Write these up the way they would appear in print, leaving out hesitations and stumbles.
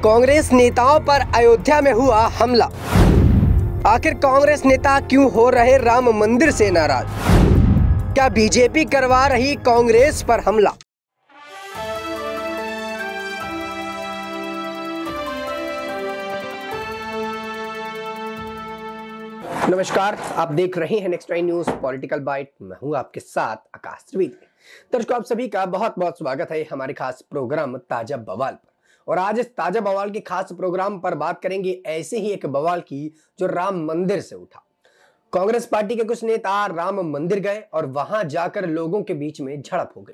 कांग्रेस नेताओं पर अयोध्या में हुआ हमला। आखिर कांग्रेस नेता क्यों हो रहे राम मंदिर से नाराज? क्या बीजेपी करवा रही कांग्रेस पर हमला? नमस्कार, आप देख रहे हैं next time news political bite. मैं हूं आपके साथ आकाश त्रिवेदी। दर्शकों, आप सभी का बहुत बहुत स्वागत है हमारे खास प्रोग्राम ताजा बवाल पर। और आज इस ताजा बवाल के खास प्रोग्राम पर बात करेंगे ऐसे ही एक बवाल की जो राम मंदिर से उठा। कांग्रेस पार्टी के कुछ नेता राम मंदिर गए और वहां जाकर लोगों के बीच में झड़प हो गई।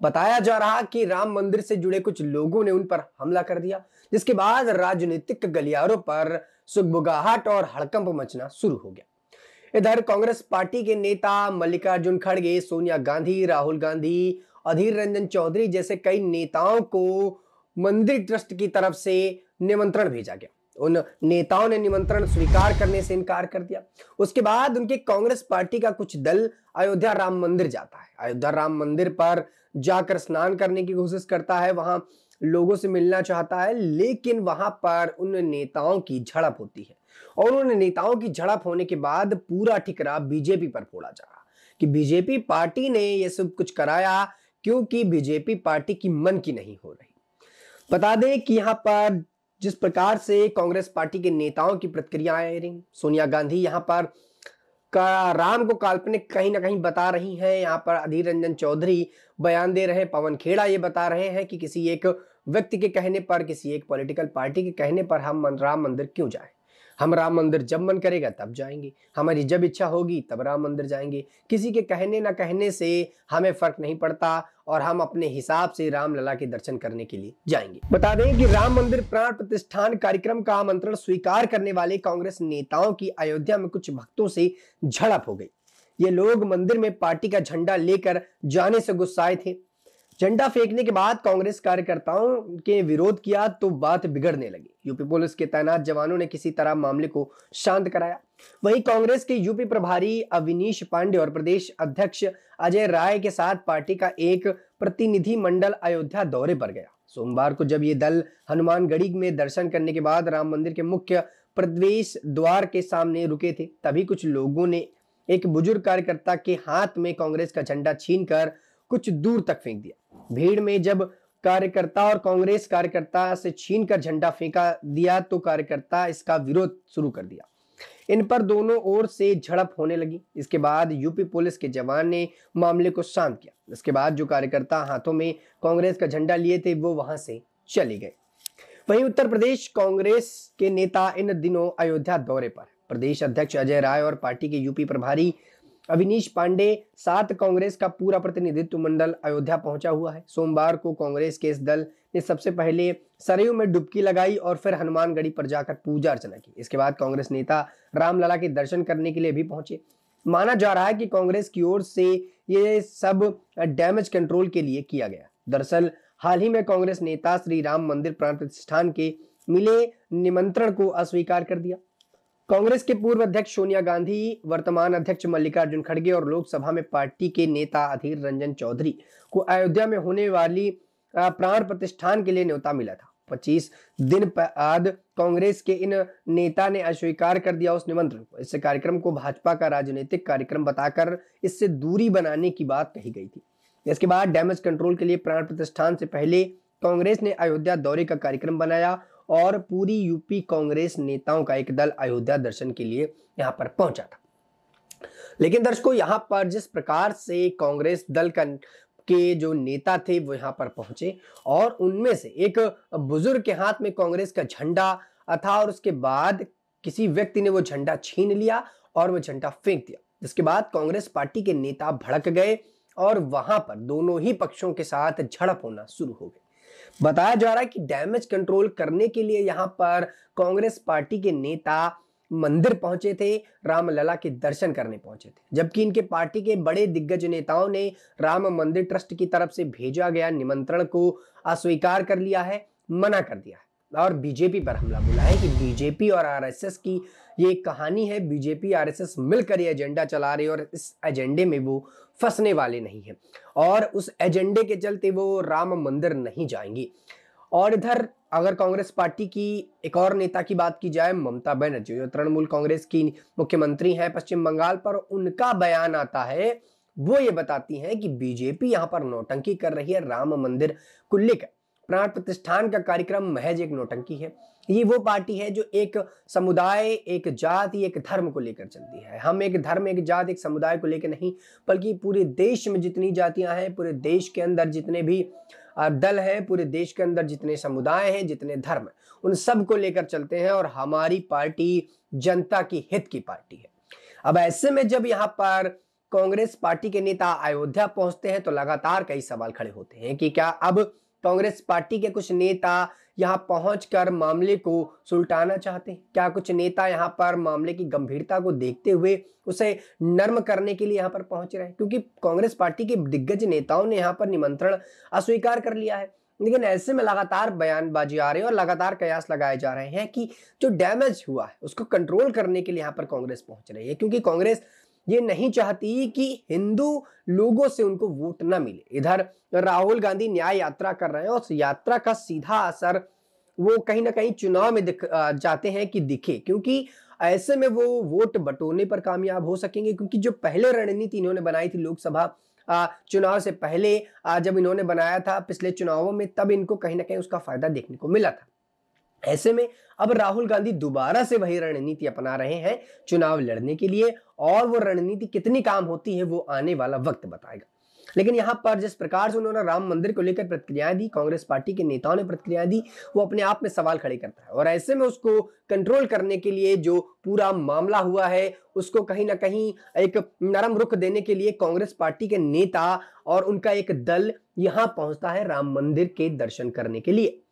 बताया जा रहा कि राम मंदिर से जुड़े कुछ लोगों ने उन पर हमला कर दिया, जिसके बाद राजनीतिक गलियारों पर सुगबुगाहट और हड़कंप मचना शुरू हो गया। इधर कांग्रेस पार्टी के नेता मल्लिकार्जुन खड़गे, सोनिया गांधी, राहुल गांधी, अधीर रंजन चौधरी जैसे कई नेताओं को मंदिर ट्रस्ट की तरफ से निमंत्रण भेजा गया। उन नेताओं ने निमंत्रण स्वीकार करने से इनकार कर दिया। उसके बाद उनके कांग्रेस पार्टी का कुछ दल अयोध्या राम मंदिर जाता है। अयोध्या राम मंदिर पर जाकर स्नान करने की कोशिश करता है, वहां लोगों से मिलना चाहता है, लेकिन वहां पर उन नेताओं की झड़प होती है। और उन नेताओं की झड़प होने के बाद पूरा ठिकरा बीजेपी पर फोड़ा जा रहा कि बीजेपी पार्टी ने यह सब कुछ कराया क्योंकि बीजेपी पार्टी की मन की नहीं हो रही। बता दें कि यहाँ पर जिस प्रकार से कांग्रेस पार्टी के नेताओं की प्रतिक्रियाएं आ रही, सोनिया गांधी यहाँ पर राम को काल्पनिक कहीं ना कहीं बता रही हैं। यहाँ पर अधीर रंजन चौधरी बयान दे रहे हैं, पवन खेड़ा ये बता रहे हैं कि किसी एक व्यक्ति के कहने पर, किसी एक पॉलिटिकल पार्टी के कहने पर हम राम मंदिर क्यों जाएं? हम राम मंदिर जब मन करेगा तब जाएंगे, हमारी जब इच्छा होगी तब राम मंदिर जाएंगे। किसी के कहने ना कहने से हमें फर्क नहीं पड़ता और हम अपने हिसाब से रामलला के दर्शन करने के लिए जाएंगे। बता दें कि राम मंदिर प्राण प्रतिष्ठान कार्यक्रम का आमंत्रण स्वीकार करने वाले कांग्रेस नेताओं की अयोध्या में कुछ भक्तों से झड़प हो गई। ये लोग मंदिर में पार्टी का झंडा लेकर जाने से गुस्साए थे। झंडा फेंकने के बाद कांग्रेस कार्यकर्ताओं के विरोध किया तो बात बिगड़ने लगी। यूपी पुलिस के तैनात जवानों ने किसी तरह मामले को शांत कराया। वहीं कांग्रेस के यूपी प्रभारी अविनीश पांडे और प्रदेश अध्यक्ष अजय राय के साथ पार्टी का एक प्रतिनिधि मंडल अयोध्या दौरे पर गया। सोमवार को जब ये दल हनुमानगढ़ी में दर्शन करने के बाद राम मंदिर के मुख्य प्रवेश द्वार के सामने रुके थे, तभी कुछ लोगों ने एक बुजुर्ग कार्यकर्ता के हाथ में कांग्रेस का झंडा छीनकर कुछ दूर तक फेंक दिया। भीड़ में जब कार्यकर्ता और कांग्रेस कार्यकर्ता से छीनकर झंडा फेंका दिया तो कार्यकर्ता इसका विरोध शुरू कर दिया। इन पर दोनों ओर से झड़प होने लगी। इसके बाद यूपी पुलिस के जवान ने मामले को शांत किया। इसके बाद जो कार्यकर्ता हाथों में कांग्रेस का झंडा लिए थे वो वहां से चले गए। वहीं उत्तर प्रदेश कांग्रेस के नेता इन दिनों अयोध्या दौरे पर। प्रदेश अध्यक्ष अजय राय और पार्टी के यूपी प्रभारी अविनीश पांडे साथ कांग्रेस का पूरा प्रतिनिधित्व मंडल अयोध्या पहुंचा हुआ है। सोमवार को कांग्रेस के इस दल ने सबसे पहले सरयू में डुबकी लगाई और फिर हनुमानगढ़ी पर जाकर पूजा अर्चना की। इसके बाद कांग्रेस नेता रामलला के दर्शन करने के लिए भी पहुंचे। माना जा रहा है कि कांग्रेस की ओर से ये सब डैमेज कंट्रोल के लिए किया गया। दरअसल हाल ही में कांग्रेस नेता श्री राम मंदिर प्राण प्रतिष्ठान के मिले निमंत्रण को अस्वीकार कर दिया। कांग्रेस के पूर्व अध्यक्ष सोनिया गांधी, वर्तमान अध्यक्ष मल्लिकार्जुन खड़गे और लोकसभा में पार्टी के नेता अधीर रंजन चौधरी को अयोध्या में होने वाली प्राण प्रतिष्ठान के लिए न्योता मिला था। 25 दिन बाद कांग्रेस के इन नेता ने अस्वीकार कर दिया उस निमंत्रण को। इस कार्यक्रम को भाजपा का राजनीतिक कार्यक्रम बताकर इससे दूरी बनाने की बात कही गई थी। इसके बाद डैमेज कंट्रोल के लिए प्राण प्रतिष्ठान से पहले कांग्रेस ने अयोध्या दौरे का कार्यक्रम बनाया और पूरी यूपी कांग्रेस नेताओं का एक दल अयोध्या दर्शन के लिए यहां पर पहुंचा था। लेकिन दर्शकों, यहां पर जिस प्रकार से कांग्रेस दल के जो नेता थे वो यहां पर पहुंचे और उनमें से एक बुजुर्ग के हाथ में कांग्रेस का झंडा था और उसके बाद किसी व्यक्ति ने वो झंडा छीन लिया और वो झंडा फेंक दिया। जिसके बाद कांग्रेस पार्टी के नेता भड़क गए और वहां पर दोनों ही पक्षों के साथ झड़प होना शुरू हो गई। बताया जा रहा है कि डैमेज कंट्रोल करने के लिए यहां पर कांग्रेस पार्टी के नेता मंदिर पहुंचे थे, रामलला के दर्शन करने पहुंचे थे, जबकि इनके पार्टी के बड़े दिग्गज नेताओं ने राम मंदिर ट्रस्ट की तरफ से भेजा गया निमंत्रण को अस्वीकार कर लिया है, मना कर दिया है और बीजेपी पर हमला बोला है कि बीजेपी और आरएसएस की ये कहानी है। बीजेपी आरएसएस मिलकर ये एजेंडा चला रही है और इस एजेंडे में वो फंसने वाले नहीं है और उस एजेंडे के चलते वो राम मंदिर नहीं जाएंगी। और इधर अगर कांग्रेस पार्टी की एक और नेता की बात की जाए, ममता बनर्जी जो तृणमूल कांग्रेस की मुख्यमंत्री हैं पश्चिम बंगाल पर, उनका बयान आता है, वो ये बताती हैं कि बीजेपी यहां पर नौटंकी कर रही है राम मंदिर को लेकर। प्राण प्रतिष्ठान का कार्यक्रम महज एक नौटंकी है। ये वो पार्टी है जो एक समुदाय, एक जाति, एक धर्म को लेकर चलती है। हम एक धर्म, एक जाति, एक समुदाय को लेकर नहीं, बल्कि पूरे देश में जितनी जातियां हैं, पूरे देश के अंदर जितने भी दल हैं, पूरे देश के अंदर जितने समुदाय हैं, जितने धर्म हैं, उन सब को लेकर चलते हैं। और हमारी पार्टी जनता की हित की पार्टी है। अब ऐसे में जब यहाँ पर कांग्रेस पार्टी के नेता अयोध्या पहुंचते हैं तो लगातार कई सवाल खड़े होते हैं कि क्या अब कांग्रेस पार्टी के कुछ नेता यहां पहुंचकर मामले को सुलटाना चाहते हैं? क्या कुछ नेता यहां पर मामले की गंभीरता को देखते हुए उसे नर्म करने के लिए यहां पर पहुंच रहे हैं? क्योंकि कांग्रेस पार्टी के दिग्गज नेताओं ने यहां पर निमंत्रण अस्वीकार कर लिया है। लेकिन ऐसे में लगातार बयानबाजी आ रही है और लगातार कयास लगाए जा रहे हैं कि जो डैमेज हुआ है उसको कंट्रोल करने के लिए यहां पर कांग्रेस पहुंच रही है, क्योंकि कांग्रेस ये नहीं चाहती कि हिंदू लोगों से उनको वोट ना मिले। इधर राहुल गांधी न्याय यात्रा कर रहे हैं और उस यात्रा का सीधा असर वो कहीं ना कहीं चुनाव में जाते हैं कि दिखे, क्योंकि ऐसे में वो वोट बटोरने पर कामयाब हो सकेंगे। क्योंकि जो पहले रणनीति इन्होंने बनाई थी लोकसभा चुनाव से पहले, जब इन्होंने बनाया था पिछले चुनावों में, तब इनको कहीं ना कहीं उसका फायदा देखने को मिला था। ऐसे में अब राहुल गांधी दोबारा से वही रणनीति अपना रहे हैं चुनाव लड़ने के लिए, और वो रणनीति कितनी काम होती है वो आने वाला वक्त बताएगा। लेकिन यहां पर जिस प्रकार से उन्होंने राम मंदिर को लेकर प्रतिक्रियाएं दी, कांग्रेस पार्टी के नेताओं ने प्रतिक्रियाएं दी, वो अपने आप में सवाल खड़े करता है। और ऐसे में उसको कंट्रोल करने के लिए जो पूरा मामला हुआ है उसको कहीं ना कहीं एक नरम रुख देने के लिए कांग्रेस पार्टी के नेता और उनका एक दल यहां पहुंचता है राम मंदिर के दर्शन करने के लिए।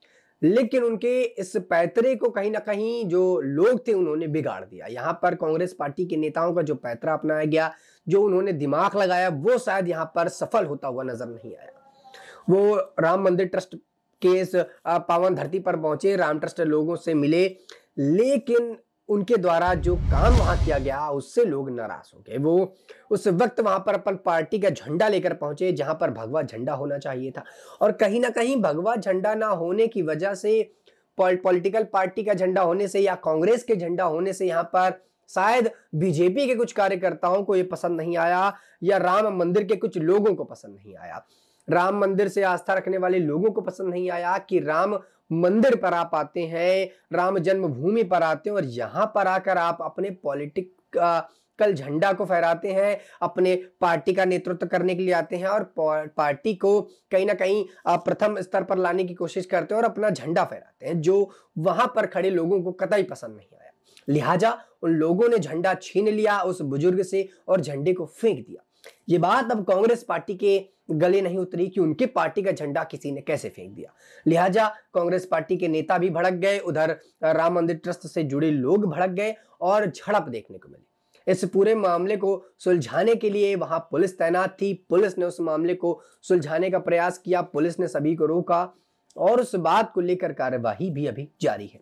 लेकिन उनके इस पैतरे को कहीं ना कहीं जो लोग थे उन्होंने बिगाड़ दिया। यहां पर कांग्रेस पार्टी के नेताओं का जो पैतरा अपनाया गया, जो उन्होंने दिमाग लगाया, वो शायद यहां पर सफल होता हुआ नजर नहीं आया। वो राम मंदिर ट्रस्ट के इस पावन धरती पर पहुंचे, राम ट्रस्ट लोगों से मिले, लेकिन उनके द्वारा जो काम वहां किया गया उससे लोग नाराज हो गए। वो उस वक्त वहां पर अपन पार्टी का झंडा लेकर पहुंचे जहां पर भगवा झंडा होना चाहिए था, और कहीं ना कहीं भगवा झंडा ना होने की वजह से, पॉलिटिकल पार्टी का झंडा होने से या कांग्रेस के झंडा होने से यहां पर शायद बीजेपी के कुछ कार्यकर्ताओं को यह पसंद नहीं आया, या राम मंदिर के कुछ लोगों को पसंद नहीं आया, राम मंदिर से आस्था रखने वाले लोगों को पसंद नहीं आया कि राम मंदिर पर आप आते हैं, राम जन्मभूमि पर आते हैं और यहां पर आकर आप अपने पॉलिटिकल झंडा को फहराते हैं, अपने पार्टी का नेतृत्व करने के लिए आते हैं और पार्टी को कहीं ना कहीं प्रथम स्तर पर लाने की कोशिश करते हैं और अपना झंडा फहराते हैं, जो वहां पर खड़े लोगों को कतई पसंद नहीं आया। लिहाजा उन लोगों ने झंडा छीन लिया उस बुजुर्ग से और झंडे को फेंक दिया। ये बात अब कांग्रेस पार्टी के गले नहीं उतरी कि उनकी पार्टी का झंडा किसी ने कैसे फेंक दिया। लिहाजा कांग्रेस पार्टी के नेता भी भड़क गए, उधर राम मंदिर ट्रस्ट से जुड़े लोग भड़क गए और झड़प देखने को मिली। इस पूरे मामले को सुलझाने के लिए वहां पुलिस तैनात थी, पुलिस ने उस मामले को सुलझाने का प्रयास किया, पुलिस ने सभी को रोका और उस बात को लेकर कार्यवाही भी अभी जारी है।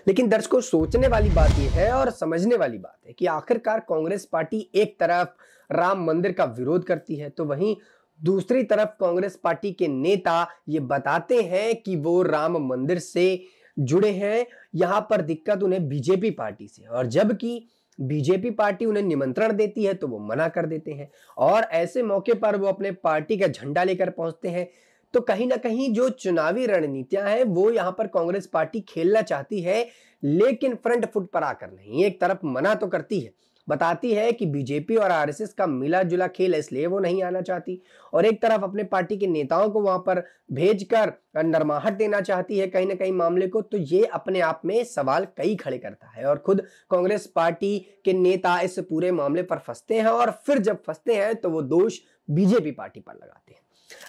लेकिन दर्शकों, सोचने वाली बात यह है और समझने वाली बात है कि आखिरकार कांग्रेस पार्टी एक तरफ राम मंदिर का विरोध करती है तो वहीं दूसरी तरफ कांग्रेस पार्टी के नेता ये बताते हैं कि वो राम मंदिर से जुड़े हैं। यहां पर दिक्कत उन्हें बीजेपी पार्टी से, और जबकि बीजेपी पार्टी उन्हें निमंत्रण देती है तो वो मना कर देते हैं, और ऐसे मौके पर वो अपने पार्टी का झंडा लेकर पहुंचते हैं। तो कहीं ना कहीं जो चुनावी रणनीतियां हैं वो यहां पर कांग्रेस पार्टी खेलना चाहती है, लेकिन फ्रंट फुट पर आकर नहीं। एक तरफ मना तो करती है, बताती है कि बीजेपी और आरएसएस का मिला जुला खेल है इसलिए वो नहीं आना चाहती, और एक तरफ अपने पार्टी के नेताओं को वहां पर भेजकर नरमाहट देना चाहती है कहीं ना कहीं मामले को। तो ये अपने आप में सवाल कई खड़े करता है, और खुद कांग्रेस पार्टी के नेता इस पूरे मामले पर फंसते हैं, और फिर जब फंसते हैं तो वो दोष बीजेपी पार्टी पर लगाते हैं।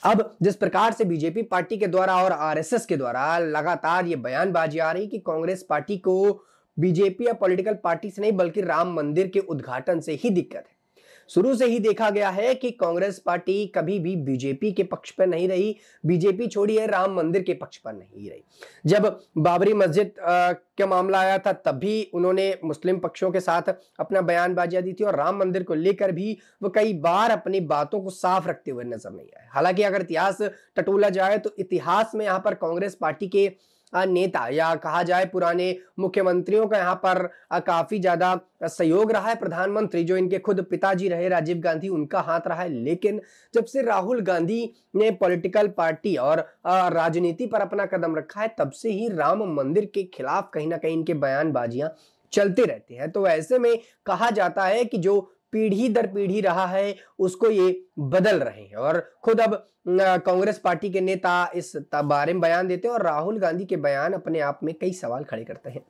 अब जिस प्रकार से बीजेपी पार्टी के द्वारा और आरएसएस के द्वारा लगातार ये बयानबाजी आ रही कि कांग्रेस पार्टी को बीजेपी या पॉलिटिकल पार्टी से नहीं बल्कि राम मंदिर के उद्घाटन से ही दिक्कत है, शुरू से ही देखा गया है कि कांग्रेस पार्टी कभी भी बीजेपी के पक्ष पर नहीं रही, बीजेपी छोड़िए राम मंदिर के पक्ष पर नहीं रही। जब बाबरी मस्जिद का मामला आया था तब भी उन्होंने मुस्लिम पक्षों के साथ अपना बयानबाजियां दी थी और राम मंदिर को लेकर भी वो कई बार अपनी बातों को साफ रखते हुए नजर नहीं आए। हालांकि अगर इतिहास टटोला जाए तो इतिहास में यहाँ पर कांग्रेस पार्टी के नेता या कहा जाए पुराने मुख्यमंत्रियों का यहाँ पर काफी ज्यादा सहयोग रहा है। प्रधानमंत्री जो इनके खुद पिताजी रहे राजीव गांधी, उनका हाथ रहा है। लेकिन जब से राहुल गांधी ने पॉलिटिकल पार्टी और राजनीति पर अपना कदम रखा है तब से ही राम मंदिर के खिलाफ कहीं ना कहीं इनके बयानबाजियां चलते रहते हैं। तो ऐसे में कहा जाता है कि जो पीढ़ी दर पीढ़ी रहा है उसको ये बदल रहे हैं और खुद अब कांग्रेस पार्टी के नेता इस बारे में बयान देते हैं और राहुल गांधी के बयान अपने आप में कई सवाल खड़े करते हैं।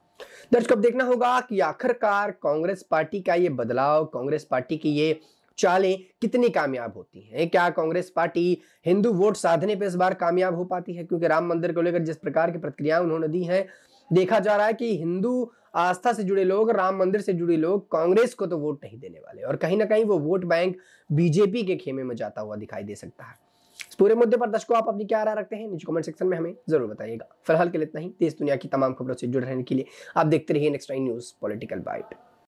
दर्शकों, अब देखना होगा कि आखिरकार कांग्रेस पार्टी का ये बदलाव, कांग्रेस पार्टी की ये चालें कितनी कामयाब होती हैं। क्या कांग्रेस पार्टी हिंदू वोट साधने पे इस बार कामयाब हो पाती है? क्योंकि राम मंदिर को लेकर जिस प्रकार की प्रतिक्रिया उन्होंने दी है, देखा जा रहा है कि हिंदू आस्था से जुड़े लोग, राम मंदिर से जुड़े लोग कांग्रेस को तो वोट नहीं देने वाले और कहीं ना कहीं वो वोट बैंक बीजेपी के खेमे में जाता हुआ दिखाई दे सकता है। इस पूरे मुद्दे पर दर्शकों आप अपनी क्या राय रखते हैं नीचे कमेंट सेक्शन में हमें जरूर बताइएगा। फिलहाल के लिए इतना ही। देश दुनिया की तमाम खबरों से जुड़े रहने के लिए आप देखते रहिए next time news political bite.